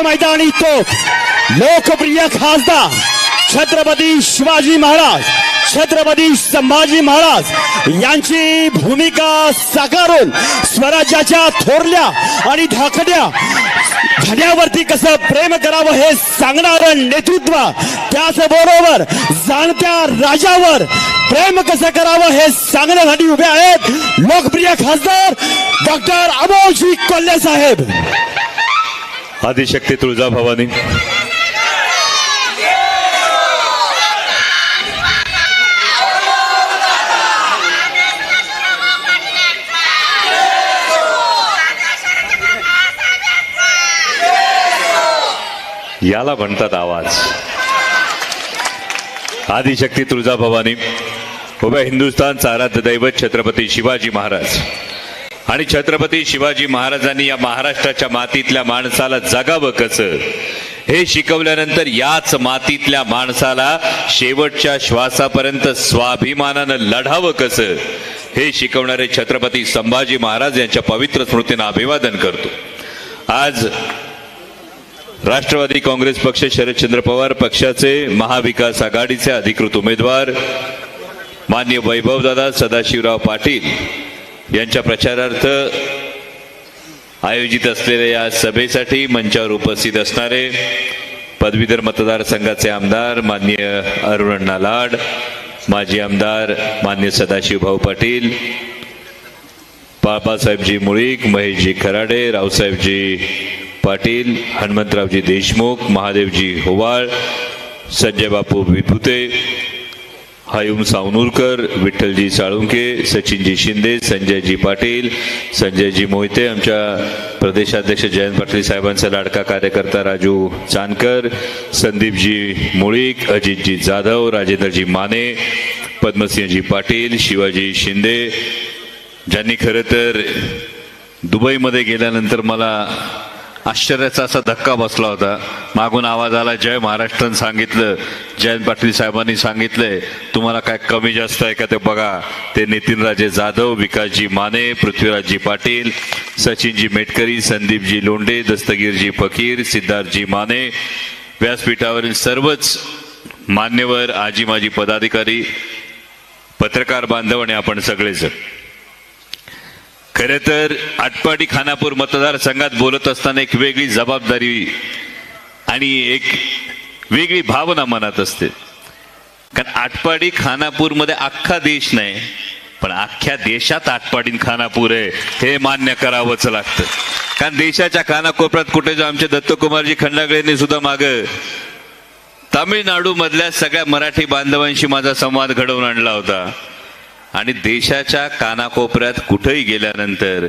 मैदानी तोप लोकप्रिय खासदार छत्रपती शिवाजी महाराज छत्रपती संभाजी महाराज यांची भूमिका साकारून स्वराज्याच्या थोरल्या आणि धाकट्या धन्यावरती कसं प्रेम करावं हे सांगणारं नेतृत्व, त्याचबरोबर जाणत्या राजावर प्रेम कसं करावं हे सांगण्यासाठी उभे आहेत लोकप्रिय खासदार डॉक्टर अमोलजी कोल्हे साहेब. आदिशक्ती तुळजाभवानी, याला म्हणतात आवाज. आदिशक्ती तुळजाभवानी, उभ्या हिंदुस्थानचा आराध्य दैवत छत्रपती शिवाजी महाराज आणि छत्रपती शिवाजी महाराजांनी या महाराष्ट्राच्या मातीतल्या माणसाला जगावं कसं हे शिकवल्यानंतर याच मातीतल्या माणसाला शेवटच्या श्वासापर्यंत स्वाभिमानानं लढावं कसं हे शिकवणारे छत्रपती संभाजी महाराज यांच्या पवित्र स्मृतींना अभिवादन करतो. आज राष्ट्रवादी काँग्रेस पक्ष शरदचंद्र पवार पक्षाचे महाविकास आघाडीचे अधिकृत उमेदवार माननीय वैभवदादा सदाशिवराव पाटील यांच्या प्रचारार्थ आयोजित असलेल्या या सभेसाठी मंचावर उपस्थित असणारे पदवीधर मतदारसंघाचे आमदार माननीय अरुणअण्णा लाड, माजी आमदार माननीय सदाशिव भाऊ पाटील, बाबासाहेबजी मुळीक, महेशजी खराडे, रावसाहेबजी पाटील, हनुमंतरावजी देशमुख, महादेवजी होवाळ, संजय बापू विभुते, हायुम सावनूरकर, विठ्ठलजी साळुंके, सचिनजी शिंदे, संजयजी पाटील, संजयजी मोहिते, आमच्या प्रदेशाध्यक्ष जयंत पाटील साहेबांचा लाडका कार्यकर्ता राजू चानकर, संदीपजी मुळीक, अजितजी जाधव, राजेंद्रजी माने, पद्मसिंहजी पाटील, शिवाजी शिंदे, ज्यांनी खरं तर दुबईमध्ये गेल्यानंतर मला आश्चर्याचा असा धक्का बसला होता. मागून आवाज आला जय महाराष्ट्र सांगितलं, जयंत पाटील साहेबांनी सांगितलंय तुम्हाला काय कमी जास्त आहे का ते बघा. ते नितीनराजे जाधव, विकासजी माने, पृथ्वीराजजी पाटील, सचिनजी मेटकरी, संदीपजी लोंढे, दस्तगीरजी फकीर, सिद्धार्थजी माने, व्यासपीठावरील सर्वच मान्यवर, आजी माजी पदाधिकारी, पत्रकार बांधव आणि आपण सगळेच. खरे तर आटपाडी खानापूर मतदारसंघात बोलत असताना एक वेगळी जबाबदारी आणि एक वेगळी भावना मनात असते. कारण आटपाडी खानापूर मध्ये अख्खा देश नाही, पण अख्ख्या देशात आटपाडी खानापूर आहे हे मान्य करावंच लागतं. कारण देशाच्या कानाकोपऱ्यात कुठे जो आमचे दत्तकुमारजी खंडागळेंनी सुद्धा माग तामिळनाडू मधल्या सगळ्या मराठी बांधवांशी माझा संवाद घडवून आणला होता. आणि देशाच्या कानाकोपऱ्यात कुठेही गेल्यानंतर,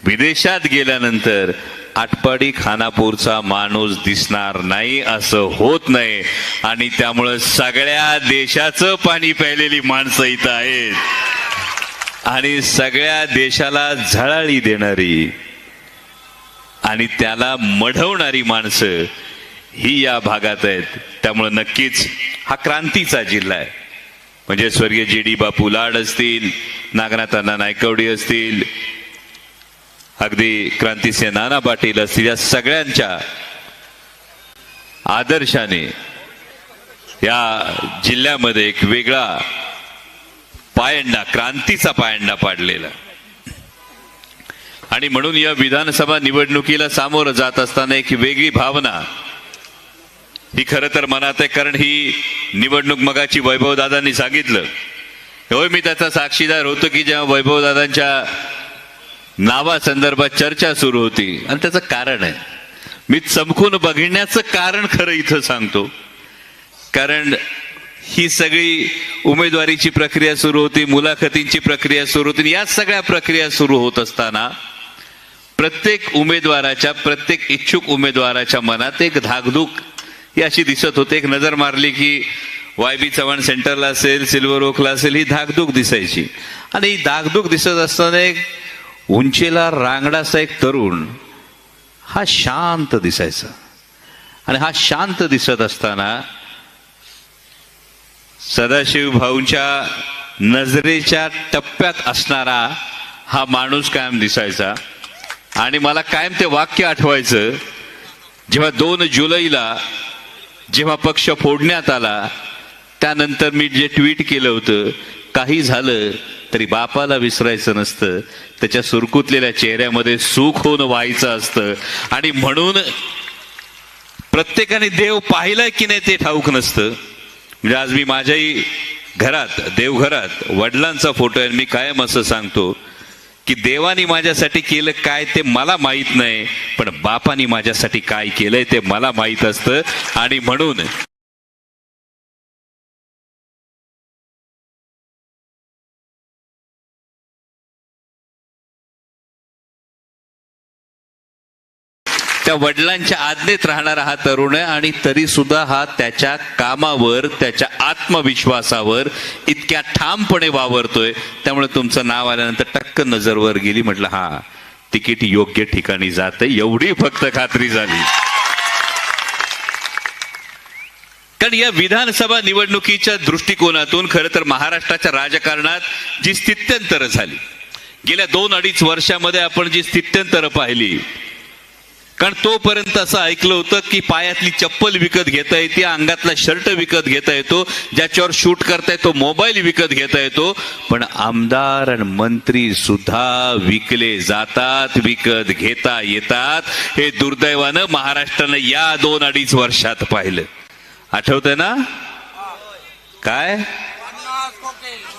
विदेशात गेल्यानंतर आटपाडी खानापूरचा माणूस दिसणार नाही असं होत नाही. आणि त्यामुळं सगळ्या देशाचं पाणी प्यायलेली माणसं इथं आहेत आणि सगळ्या देशाला झळाळी देणारी आणि त्याला मढवणारी माणसं ही या भागात आहेत. त्यामुळे नक्कीच हा क्रांतीचा जिल्हा आहे. म्हणजे स्वर्गीय जी.डी. बापू लाड असतील, नागनाथ अण्णा नायकवडी असतील, अगदी क्रांतिसिंह नाना पाटील असतील, या सगळ्यांच्या आदर्शाने या जिल्ह्यामध्ये एक वेगळा पायंडा, क्रांतीचा पायंडा पाडलेला. आणि म्हणून या विधानसभा निवडणुकीला सामोरं जात असताना एक वेगळी भावना ही खरं तर मनात आहे. कारण ही निवडणूक मगाची वैभवदादांनी सांगितलं, होय मी त्याचा साक्षीदार होतो की जेव्हा वैभवदादांच्या नावासंदर्भात चर्चा सुरू होती. आणि त्याचं कारण आहे, मी चमकून बघण्याचं कारण खरं इथं सांगतो. कारण ही सगळी उमेदवारीची प्रक्रिया सुरू होती, मुलाखतींची प्रक्रिया सुरू होती. या सगळ्या प्रक्रिया सुरू होत असताना प्रत्येक उमेदवाराच्या, प्रत्येक इच्छुक उमेदवाराच्या मनात एक धाकधूक ही अशी दिसत होते. एक नजर मारली की YB चव्हाण सेंटरला असेल, सिल्वर ओकला असेल, ही धाकधूक दिसायची. आणि ही धाकधूक दिसत असताना एक उंचीला रांगडाचा एक तरुण हा शांत दिसायचा. आणि हा शांत दिसत असताना सदाशिव भाऊंच्या नजरेच्या टप्प्यात असणारा हा माणूस कायम दिसायचा. आणि मला कायम ते वाक्य आठवायचं, जेव्हा 2 जुलैला जेव्हा पक्ष फोडण्यात आला त्यानंतर मी जे ट्विट केलं होतं, काही झालं तरी बापाला विसरायचं नसतं, त्याच्या सुरकुतलेल्या चेहऱ्यामध्ये सुख होऊन व्हायचं असतं. आणि म्हणून प्रत्येकाने देव पाहिलाय की नाही ते ठाऊक नसतं. म्हणजे आज मी माझ्याही घरात, देवघरात वडिलांचा फोटो आहे. मी कायम असं सांगतो की देवानी माझ्यासाठी केलं काय ते मला माहीत नाही, पण बापानी माझ्यासाठी काय केलंय ते मला माहीत असतं. आणि म्हणून त्या वडिलांच्या आज्ञेत राहणारा हा तरुण आहे. आणि तरी सुद्धा हा त्याच्या कामावर, त्याच्या आत्मविश्वासावर इतक्या ठामपणे वावरतोय. त्यामुळे तुमचं नाव आल्यानंतर टक्कन नजरवर गेली. म्हटलं हा तिकीट योग्य ठिकाणी जाते, एवढी फक्त खात्री झाली. कारण या विधानसभा निवडणुकीच्या दृष्टिकोनातून खरं तर महाराष्ट्राच्या राजकारणात जी स्थित्यंतरं झाली गेल्या 2-2.5 वर्षामध्ये, आपण जी स्थित्यंतरं पाहिली. कारण तोपर्यंत असं ऐकलं होतं की पायातली चप्पल विकत घेता येते, अंगातला शर्ट विकत घेता येतो, ज्याच्यावर शूट करता येतो मोबाईल विकत घेता येतो. पण आमदार आणि मंत्री सुद्धा विकले जातात, विकत घेता येतात. हे दुर्दैवानं महाराष्ट्रानं या 2-2.5 वर्षात पाहिलं. आठवतंय ना काय?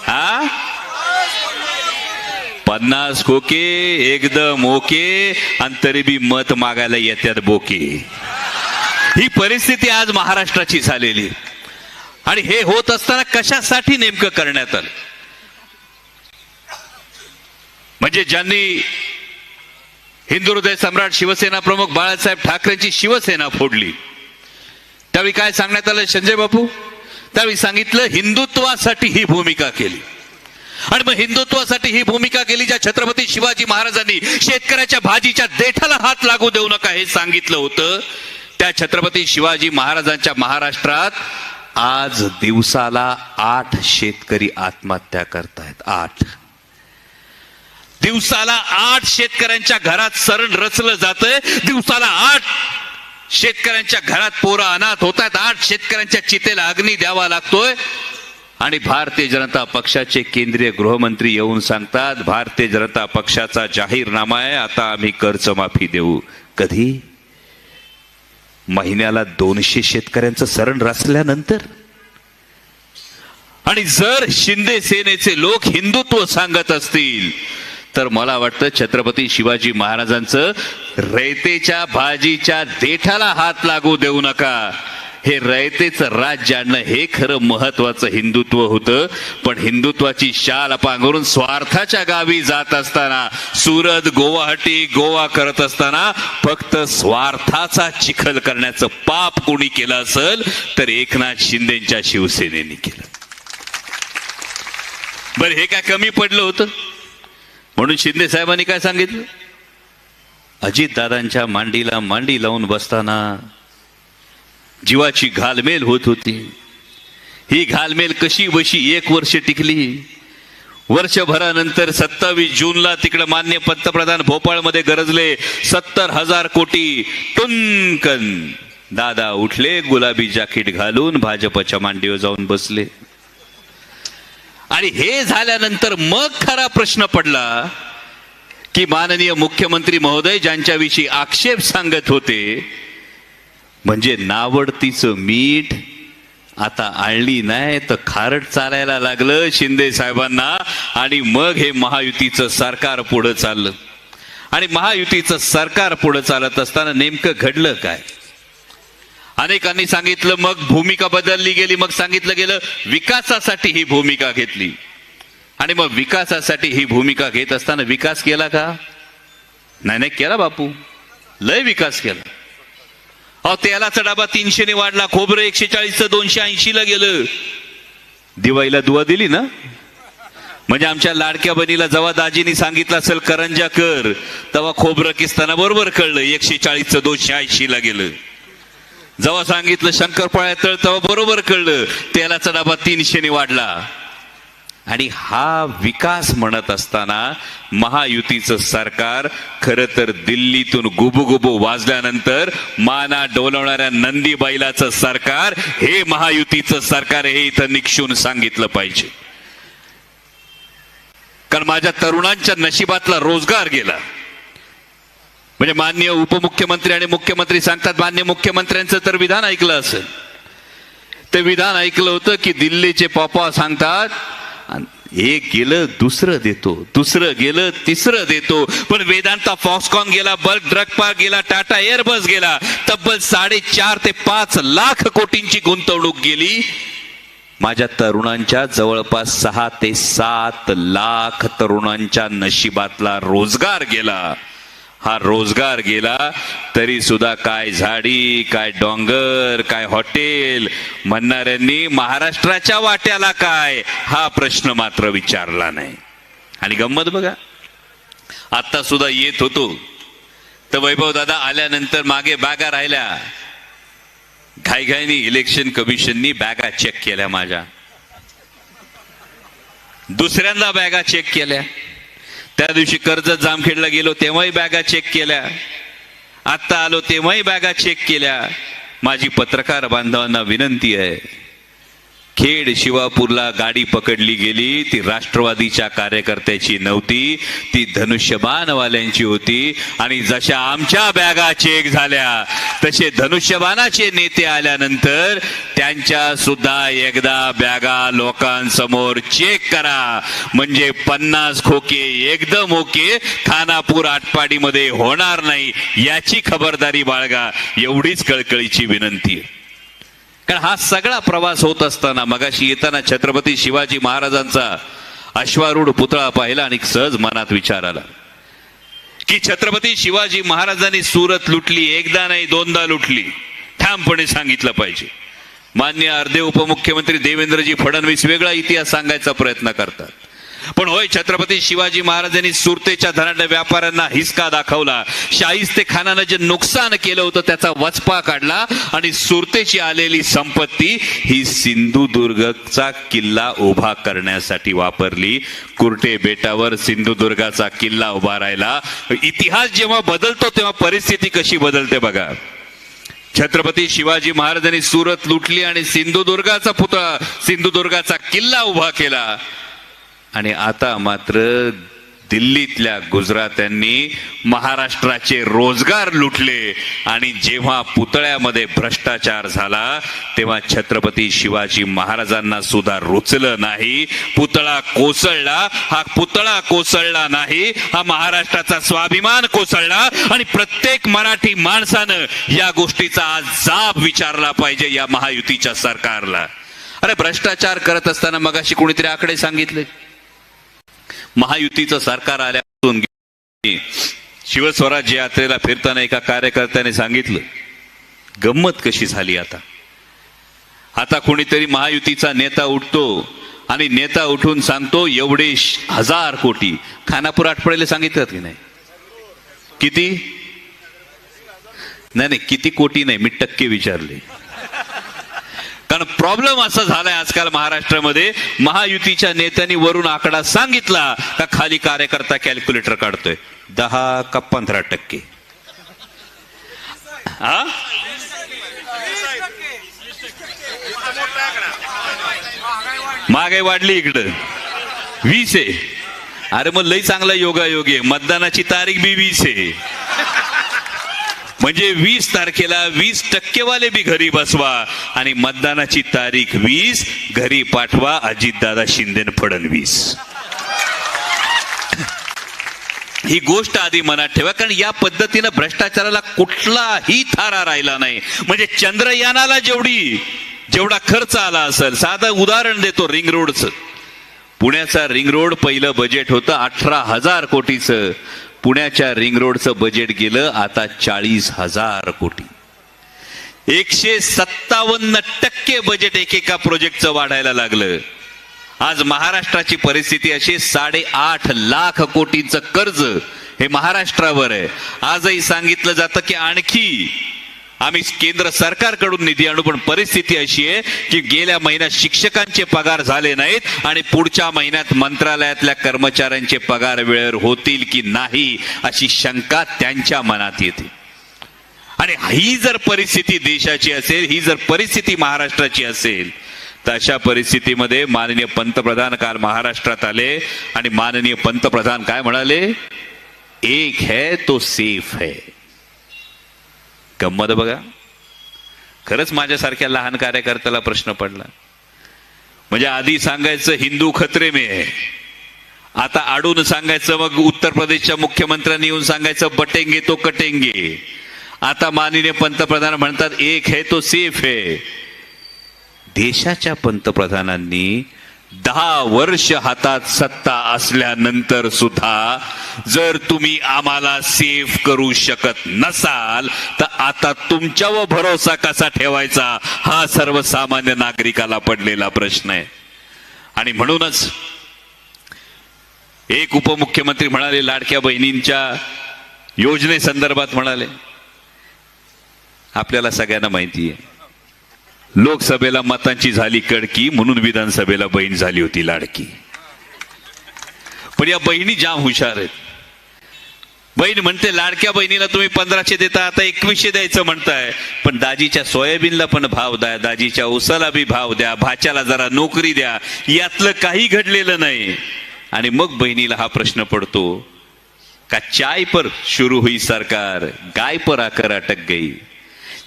हा 50 खोके एकदम ओके, आणि तरी बी मत मागायला येतात बोके. ही परिस्थिती आज महाराष्ट्राची झालेली. आणि हे होत असताना कशासाठी नेमकं करण्यात आलं? म्हणजे ज्यांनी हिंदू हृदय सम्राट शिवसेना प्रमुख बाळासाहेब ठाकरेंची शिवसेना फोडली, त्यावेळी काय सांगण्यात आलं संजय बापू? त्यावेळी सांगितलं हिंदुत्वासाठी ही भूमिका केली. आणि मग हिंदुत्वासाठी ही भूमिका केली ज्या छत्रपती शिवाजी महाराजांनी शेतकऱ्याच्या भाजीच्या देठाला हात लागू देऊ नका हे सांगितलं होतं, त्या छत्रपती शिवाजी महाराजांच्या महाराष्ट्रात आज दिवसाला 8 शेतकरी आत्महत्या करतायत. 8 दिवसाला 8 शेतकऱ्यांच्या घरात सरण रचलं जातंय. दिवसाला 8 शेतकऱ्यांच्या घरात पोरं अनाथ होत आहेत. 8 शेतकऱ्यांच्या चितेला अग्नी द्यावा लागतोय. आणि भारतीय जनता पक्षाचे केंद्रीय गृहमंत्री येऊन सांगतात, भारतीय जनता पक्षाचा जाहीरनामा आहे, आता आम्ही कर्जमाफी देऊ. कधी? महिन्याला 200 शेतकऱ्यांचं सरण रचल्यानंतर. आणि जर शिंदे सेनेचे लोक हिंदुत्व सांगत असतील तर मला वाटतं छत्रपती शिवाजी महाराजांचं रयतेच्या भाजीच्या देठाला हात लागू देऊ नका, हे रयतेचं राज्य आणणं हे खरं महत्वाचं हिंदुत्व होतं. पण हिंदुत्वाची शाल पांघरून स्वार्थाच्या गावी जात असताना, सुरत गुवाहाटी गोवा करत असताना फक्त स्वार्थाचा चिखल करण्याचं पाप कोणी केलं असेल तर एकनाथ शिंदेच्या शिवसेनेने केलं. बरं हे काय कमी पडलं होतं? म्हणून शिंदे साहेबांनी काय सांगितलं? अजितदादांच्या मांडीला मांडी लावून बसताना जीवाची घालमेल होत होती. ही घालमेल कशी बशी 1 वर्ष टिकली. वर्षभरानंतर 27 जूनला तिकडे माननीय पंतप्रधान भोपाळमध्ये गरजले 70,000 कोटी. टुनकन दादा उठले, गुलाबी जाकीट घालून भाजपच्या मांडीवर जाऊन बसले. आणि हे झाल्यानंतर मग खरा प्रश्न पडला की माननीय मुख्यमंत्री महोदय ज्यांच्याविषयी आक्षेप सांगत होते, म्हणजे नावडतीचं मीठ आता आळली नाही तर खारट चालायला लागलं शिंदे साहेबांना. आणि मग हे महायुतीचं सरकार पुढे चाललं. आणि महायुतीचं सरकार पुढे चालत असताना नेमकं घडलं काय? अनेकांनी सांगितलं मग भूमिका बदलली गेली. मग सांगितलं गेलं विकासासाठी ही भूमिका घेतली. आणि मग विकासासाठी ही भूमिका घेत असताना विकास केला का? नाही केला बापू, लय विकास केला. अहो तेलाचा डबा 300 ने वाढला, खोबरं 140चं 280 ला गेलं. दिवाळीला दुवा दिली ना? म्हणजे आमच्या लाडक्या बहिणीला जेव्हा दाजीनी सांगितलं असेल करंजा कर, तेव्हा खोबरं किसताना बरोबर कळलं 140चं 280 ला गेलं. जेव्हा सांगितलं शंकरपाळ्या तळ, तेव्हा बरोबर कळलं तेलाचा डबा 300 ने वाढला. आणि हा विकास म्हणत असताना महायुतीचं सरकार खरं तर दिल्लीतून गुबुगुबू वाजल्यानंतर माना डोलवणाऱ्या नंदी बैलाचं सरकार हे महायुतीचं सरकार हे इथं निक्षून सांगितलं पाहिजे. कारण माझ्या तरुणांच्या नशिबातला रोजगार गेला. म्हणजे माननीय उपमुख्यमंत्री आणि मुख्यमंत्री सांगतात, माननीय मुख्यमंत्र्यांचं तर विधान ऐकलं असेल. ते विधान ऐकलं होतं की दिल्लीचे पप्पा सांगतात एक गेलं दुसरं देतो, दुसरं गेलं तिसरं देतो. पण वेदांता फॉक्सकॉन गेला, बल्क ड्रग पार्क गेला, टाटा एअरबस गेला. तब्बल 4.5 ते 5 लाख कोटींची गुंतवणूक गेली. माझ्या तरुणांच्या जवळपास 6 ते 7 लाख तरुणांच्या नशिबातला रोजगार गेला. हा रोजगार गेला तरी सुद्धा काय झाडी, काय डोंगर, काय हॉटेल म्हणणाऱ्यांनी महाराष्ट्राच्या वाट्याला काय हा प्रश्न मात्र विचारला नाही. आणि गंमत बघा, आता सुद्धा येत होतो तर वैभव दादा आल्यानंतर मागे बॅगा राहिल्या. घाईघाईनी इलेक्शन कमिशननी बॅगा चेक केल्या. माझ्या दुसऱ्यांदा बॅगा चेक केल्या. त्या दिवशी कर्जत जामखेडला गेलो तेव्हाही बॅगा चेक केल्या. आता आलो तेव्हाही बॅगा चेक केल्या. माझी पत्रकार बांधवांना विनंती आहे, खेड शिवापूरला गाडी पकडली गेली ती राष्ट्रवादीच्या कार्यकर्त्याची नव्हती, ती धनुष्यबाणवाल्यांची होती. आणि जशा आमच्या बॅगा चेक झाल्या तसे धनुष्यबाणाचे नेते आल्यानंतर त्यांच्या सुद्धा एकदा बॅगा लोकांसमोर चेक करा. म्हणजे 50 खोके एकदम ओके खानापूर आटपाडीमध्ये होणार नाही याची खबरदारी बाळगा, एवढीच कळकळीची विनंती आहे. कारण हा सगळा प्रवास होत असताना मगाशी येताना छत्रपती शिवाजी महाराजांचा अश्वारूढ पुतळा पाहिला आणि सहज मनात विचार आला की छत्रपती शिवाजी महाराजांनी सुरत लुटली, एकदा नाही दोनदा लुटली, ठामपणे सांगितलं पाहिजे. माननीय अर्धे उपमुख्यमंत्री देवेंद्रजी फडणवीस वेगळा इतिहास सांगायचा प्रयत्न करतात. पण होय, छत्रपती शिवाजी महाराजांनी सुरतेच्या धनाढ्य व्यापाऱ्यांना हिसका दाखवला. शाहिस्तेखानानं जे नुकसान केलं होतं त्याचा वचपा काढला आणि सुरतेची आलेली संपत्ती ही सिंधुदुर्गचा किल्ला उभा करण्यासाठी वापरली. कुर्टे बेटावर सिंधुदुर्गाचा किल्ला उभा राहिला. इतिहास जेव्हा बदलतो तेव्हा परिस्थिती कशी बदलते बघा. छत्रपती शिवाजी महाराजांनी सुरत लुटली आणि सिंधुदुर्गाचा किल्ला उभा केला. आणि आता मात्र दिल्लीतल्या गुजरात्यांनी महाराष्ट्राचे रोजगार लुटले. आणि जेव्हा पुतळ्यामध्ये भ्रष्टाचार झाला तेव्हा छत्रपती शिवाजी महाराजांना सुद्धा रुचलं नाही. पुतळा कोसळला. हा पुतळा कोसळला नाही, हा महाराष्ट्राचा स्वाभिमान कोसळला. आणि प्रत्येक मराठी माणसानं या गोष्टीचा आज जाब विचारला पाहिजे या महायुतीच्या सरकारला. अरे भ्रष्टाचार करत असताना मगाशी कोणीतरी आकडे सांगितले. महायुतीचं सरकार आल्यापासून शिवस्वराज्य यात्रेला फिरताना एका कार्यकर्त्याने सांगितलं, गंमत कशी झाली. आता कोणीतरी महायुतीचा नेता उठतो आणि नेता उठून सांगतो एवढे 1000 कोटी. खानापूर आटपाडीला सांगितलं की नाही? किती? नाही किती कोटी नाही, मी टक्के विचारले. कारण प्रॉब्लेम असा झालाय आजकाल महाराष्ट्रामध्ये, महायुतीच्या नेत्यांनी वरून आकडा सांगितला का खाली कार्यकर्ता कॅल्क्युलेटर काढतोय 10 का 15%. हा, महागाई वाढली इकडं 20 आहे. अरे मग लई चांगला योगायोगी आहे, मतदानाची तारीख बी 20 आहे. म्हणजे 20 तारखेला 20% वाले बी घरी बसवा आणि मतदानाची तारीख 20 घरी पाठवा अजितदादा शिंदे फडणवीस. ही गोष्ट आधी मनात ठेवा, कारण या पद्धतीनं भ्रष्टाचाराला कुठलाही थारा राहिला नाही. म्हणजे चंद्रयानाला जेवढा खर्च आला असेल, साधं उदाहरण देतो रिंग रोडचं. पुण्याचा रिंग रोड पहिलं बजेट होतं 18,000 कोटीचं. पुण्याच्या रिंग रोडचं बजेट गेलं आता 40,000 कोटी. 157% बजेट एकेका प्रोजेक्टचं वाढायला लागलं. आज महाराष्ट्राची परिस्थिती अशी 8.5 लाख कोटींचं कर्ज हे महाराष्ट्रावर आहे. आजही सांगितलं जातं की आणखी आम्ही केंद्र सरकारकडून निधी आणू, पण परिस्थिती अशी आहे की गेल्या महिन्यात शिक्षकांचे पगार झाले नाहीत आणि पुढच्या महिन्यात मंत्रालयातल्या कर्मचाऱ्यांचे पगार वेळेवर होतील की नाही अशी शंका त्यांच्या मनात येते. आणि ही जर परिस्थिती देशाची असेल, ही जर परिस्थिती महाराष्ट्राची असेल, तर अशा परिस्थितीमध्ये माननीय पंतप्रधान काल महाराष्ट्रात आले आणि माननीय पंतप्रधान काय म्हणाले, एक है तो सेफ है. गंमत बघा, खरंच माझ्यासारख्या लहान कार्यकर्त्याला प्रश्न पडला. म्हणजे आधी सांगायचं हिंदू खतरे में है, आता आडून सांगायचं, मग उत्तर प्रदेशच्या मुख्यमंत्र्यांनी येऊन सांगायचं बटेंगे तो कटेंगे. आता माननीय पंतप्रधान म्हणतात एक है तो सेफ है. देशाच्या पंतप्रधानांनी 10 वर्ष हातात सत्ता असल्यानंतर सुद्धा जर तुम्ही आम्हाला सेफ करू शकत नसाल, तर आता तुमच्यावर भरोसा कसा ठेवायचा हा सर्वसामान्य नागरिकाला पडलेला प्रश्न आहे. आणि म्हणूनच एक उपमुख्यमंत्री म्हणाले, लाडक्या बहिणींच्या योजनेसंदर्भात म्हणाले, आपल्याला सगळ्यांना माहिती आहे लोकसभेला मतांची झाली कडकी, म्हणून विधानसभेला बहीण झाली होती लाडकी. पण या बहिणी जाम हुशार आहेत. बहीण म्हणते लाडक्या बहिणीला तुम्ही 1500 देता, आता 2100 द्यायचं म्हणताय, पण दाजीच्या सोयाबीनला पण भाव द्या, दाजीच्या ऊसाला बी भाव द्या, भाच्याला जरा नोकरी द्या. यातलं काही घडलेलं नाही. आणि मग बहिणीला हा प्रश्न पडतो का चाय पर शुरू हुई सरकार, गाय पर आकर अटक गई.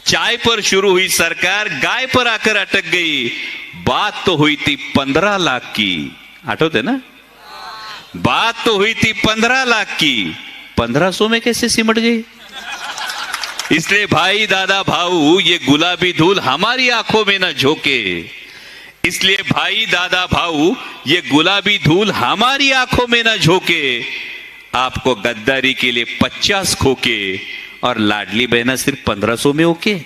चाय पर शुरू हुई सरकार, गाय पर आकर अटक गई. बात तो हुई थी 15 लाख की. आठवते ना, बात तो हुई थी 15 लाख की, 1500 में कैसे सिमट गई. इसलिए भाई दादा भाऊ ये गुलाबी धूल हमारी आंखों में न झोंके. इसलिए भाई दादा भाऊ ये गुलाबी धूल हमारी आंखों में न झोंके. आपको गद्दारी के लिए 50 खोके और लाडली बहना सिर्फ 1500 में ओके.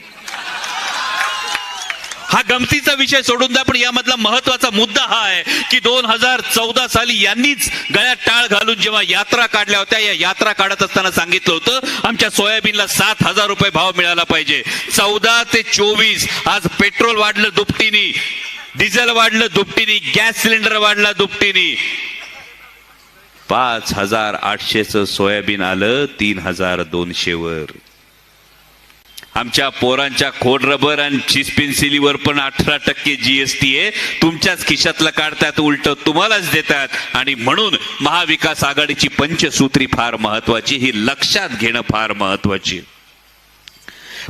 हा गमतीचा विषय सोडून द्या, पण यामधला महत्वाचा मुद्दा हा आहे की 2014 साली यांनीच गळ्यात टाळ घालून जेव्हा यात्रा काढल्या होत्या, या यात्रा काढत असताना सांगितलं होतं आमच्या सोयाबीनला 7,000 रुपये भाव मिळाला पाहिजे. 14 ते 24 आज पेट्रोल वाढलं दुपटीनी, डिझेल वाढलं दुपटीनी, गॅस सिलेंडर वाढला दुपटीनी. 5,800चं सोयाबीन आलं 3,200 वर. आमच्या पोरांच्या खोड रबर आणि चीज पेन्सिलीवर पण 18% GST आहे. तुमच्याच खिशातलं काढतात, उलट तुम्हालाच देतात. आणि म्हणून महाविकास आघाडीची पंचसूत्री फार महत्वाची, ही लक्षात घेणं फार महत्वाची.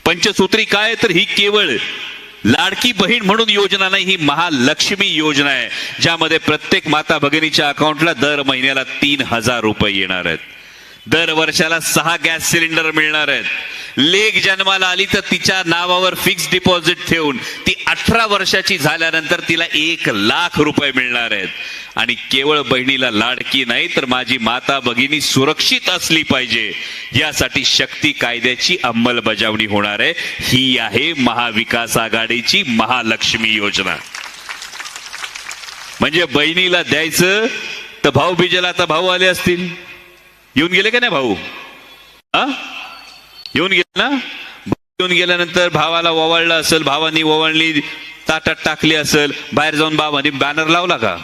पंचसूत्री काय, तर ही केवळ लाडकी बहीण म्हणून योजना नाही, ही महालक्ष्मी योजना आहे, ज्यामध्ये प्रत्येक माता भगिनीच्या अकाउंटला दर महिन्याला 3,000 रुपये येणार आहेत. दर वर्षाला 6 गॅस सिलेंडर मिळणार आहेत. लेक जन्माला आली तर तिच्या नावावर फिक्स डिपॉझिट ठेवून ती 18 वर्षाची झाल्यानंतर तिला 1,00,000 रुपये मिळणार आहेत. आणि केवळ बहिणीला लाडकी नाही, तर माझी माता भगिनी सुरक्षित असली पाहिजे यासाठी शक्ती कायद्याची अंमलबजावणी होणार आहे. ही आहे महाविकास आघाडीची महालक्ष्मी योजना. म्हणजे बहिणीला द्यायचं तर भाऊबीजेला आता भाऊ आले असतील, येऊन गेले का नाही भाऊ? येऊन गेले ना. येऊन गेल्यानंतर भावाला ओवाळलं असेल, भावानी ओवाळणी ताटात टाकली असेल, बाहेर जाऊन बाबांनी बॅनर लावला का?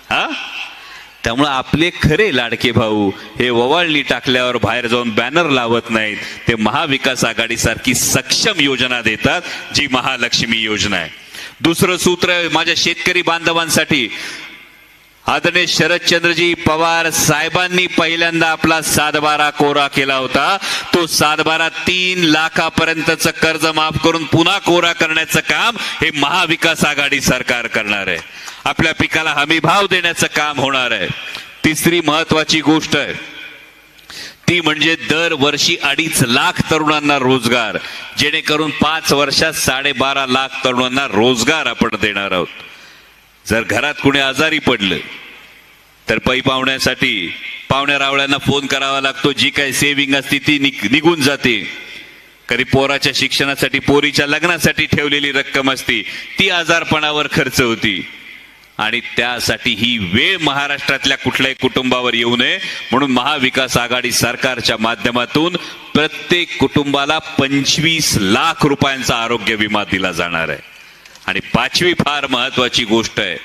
हा, त्यामुळे आपले खरे लाडके भाऊ हे ओवाळणी टाकल्यावर बाहेर जाऊन बॅनर लावत नाहीत. ते महाविकास आघाडी सारखी सक्षम योजना देतात, जी महालक्ष्मी योजना आहे. दुसरं सूत्र माझ्या शेतकरी बांधवांसाठी, आदरणीय शरदचंद्रजी पवार साहेबांनी पहिल्यांदा आपला 7/12 कोरा केला होता. तो 7/12 3 लाखापर्यंतचं कर्ज माफ करून पुन्हा कोरा करण्याचं काम हे महाविकास आघाडी सरकार करणार आहे. आपल्या पिकाला हमी भाव देण्याचं काम होणार आहे. तिसरी महत्वाची गोष्ट आहे ती म्हणजे दरवर्षी 2.5 लाख तरुणांना रोजगार, जेणेकरून 5 वर्षात 12.5 लाख तरुणांना रोजगार आपण देणार आहोत. जर घरात कुणी आजारी पडलं तर पै पाहुण्यासाठी पाहुण्या रावळ्यांना फोन करावा लागतो. जी काही सेव्हिंग असते ती निघून जाते. कधी पोराच्या शिक्षणासाठी, पोरीच्या लग्नासाठी ठेवलेली रक्कम असती ती आजारपणावर खर्च होती. आणि त्यासाठी ही वेळ महाराष्ट्रातल्या कुठल्याही कुटुंबावर येऊ नये म्हणून महाविकास आघाडी सरकारच्या माध्यमातून प्रत्येक कुटुंबाला 25 लाख रुपयांचा आरोग्य विमा दिला जाणार आहे. आणि 5वी फार महत्वाची गोष्ट आहे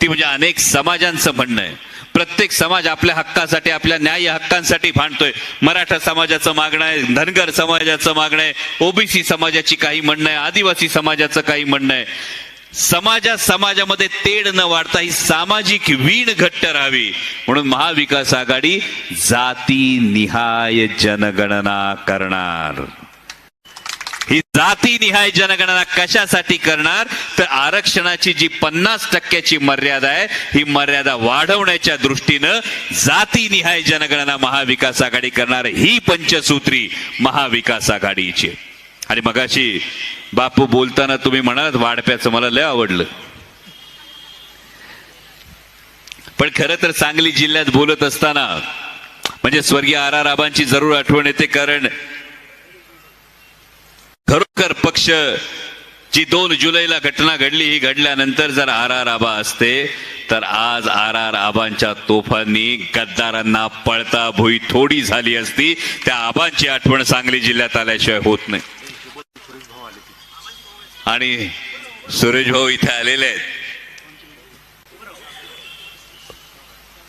ती म्हणजे अनेक समाजांचं म्हणणं आहे, प्रत्येक समाज आपल्या हक्कासाठी, आपल्या न्याय हक्कांसाठी भांडतोय. मराठा समाजाचं मागणं आहे, धनगर समाजाचं मागणं आहे, ओबीसी समाजाची काही म्हणणं आहे, आदिवासी समाजाचं काही म्हणणं आहे. समाजामध्ये तेढ न वाढता ही सामाजिक वीण घट्ट राहावी म्हणून महाविकास आघाडी जातीनिहाय जनगणना करणार. ही जातीनिहाय जनगणना कशासाठी करणार तर आरक्षणाची जी 50% मर्यादा आहे ही मर्यादा वाढवण्याच्या दृष्टीनं जातीनिहाय जनगणना महाविकास आघाडी करणार. ही पंचसूत्री महाविकास आघाडीची. आणि मगाशी बापू बोलताना तुम्ही म्हणाल वाढप्याचं मला लय आवडलं, पण खरं तर सांगली जिल्ह्यात बोलत असताना म्हणजे स्वर्गीय R.R. आबांची जरूर आठवण येते. कारण खरोखर पक्ष जी 2 जुलैला घटना घडली, ही घडल्यानंतर जर R.R. आबा असते तर आज R.R. आबांच्या तोफांनी गद्दारांना पळता भुई थोडी झाली असती. त्या आबांची आठवण सांगली जिल्ह्यात आल्याशिवाय होत नाही. आणि सुरेश भाऊ इथे आलेले आहेत,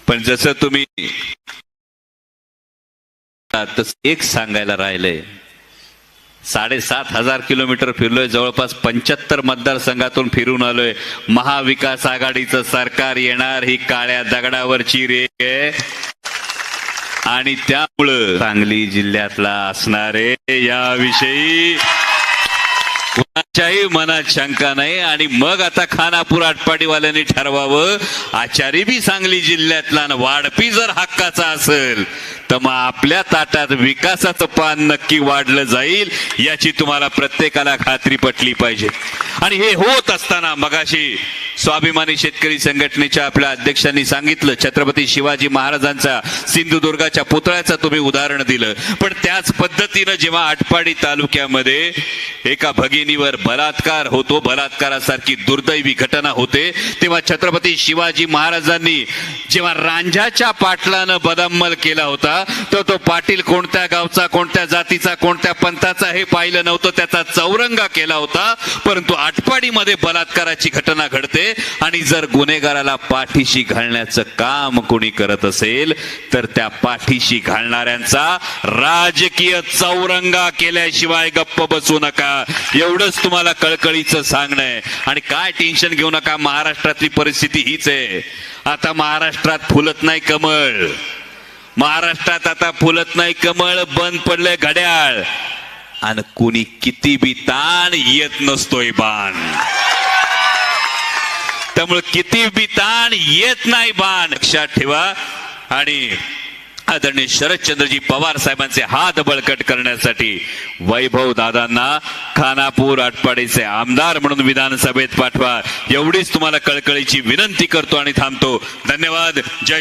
पण जसं तुम्ही एक सांगायला राहिलंय, 7,500 किलोमीटर फिरलोय, जवळपास 75 मतदारसंघातून फिरून आलोय. महाविकास आघाडीचं सरकार येणार ही काळ्या दगडावरची रेघ आहे. आणि त्यामुळं सांगली जिल्ह्यातला असणारे याविषयी कुणाच्याही मनात शंका नाही. आणि मग आता खानापूर आटपाडीवाल्यांनी ठरवावं, आचारी बी सांगली जिल्ह्यातला वाढपी जर हक्काचा असेल तर मग आपल्या ताटात विकासाचं पान नक्की वाढलं जाईल याची तुम्हाला प्रत्येकाला खात्री पटली पाहिजे. आणि हे होत असताना मगाशी स्वाभिमानी शेतकरी संघटनेच्या आपल्या अध्यक्षांनी सांगितलं, छत्रपती शिवाजी महाराजांचा सिंधुदुर्गाच्या पुतळ्याचं तुम्ही उदाहरण दिलं. पण त्याच पद्धतीनं जेव्हा आटपाडी तालुक्यामध्ये एका भगिनीवर बलात्कार होतो, बलात्कारासारखी दुर्दैवी घटना होते, तेव्हा छत्रपती शिवाजी महाराजांनी जेव्हा रांझ्याच्या पाटलानं बदामल केला होता तर तो पाटील कोणत्या गावचा, कोणत्या जातीचा, कोणत्या पंथाचा हे पाहिलं नव्हतं, त्याचा चौरंगा केला होता. परंतु आटपाडीमध्ये बलात्काराची घटना घडते आणि जर गुन्हेगाराला पाठीशी घालण्याचं काम कोणी करत असेल तर त्या पाठीशी घालणाऱ्यांचा राजकीय चौरंगा केल्याशिवाय गप्प बसू नका, एवढंच तुम्हाला कळकळीचं सांगणं आहे. आणि काय टेन्शन घेऊ नका, महाराष्ट्रातली परिस्थिती हीच आहे. आता महाराष्ट्रात फुलत नाही कमळ, महाराष्ट्रात आता फुलत नाही कमळ, बंद पडलंय घड्याळ. आणि कुणी किती बी ताण येत नसतोय बाण, त्यामुळे किती बी ताण येत नाही बाण, लक्षात ठेवा. आणि आदरणीय शरदचंद्रजी पवार साहेबांचे हात बळकट करण्यासाठी वैभव दादांना खानापूर आटपाडीचे आमदार म्हणून विधानसभेत पाठवा, एवढीच तुम्हाला कळकळीची विनंती करतो आणि थांबतो. धन्यवाद. जय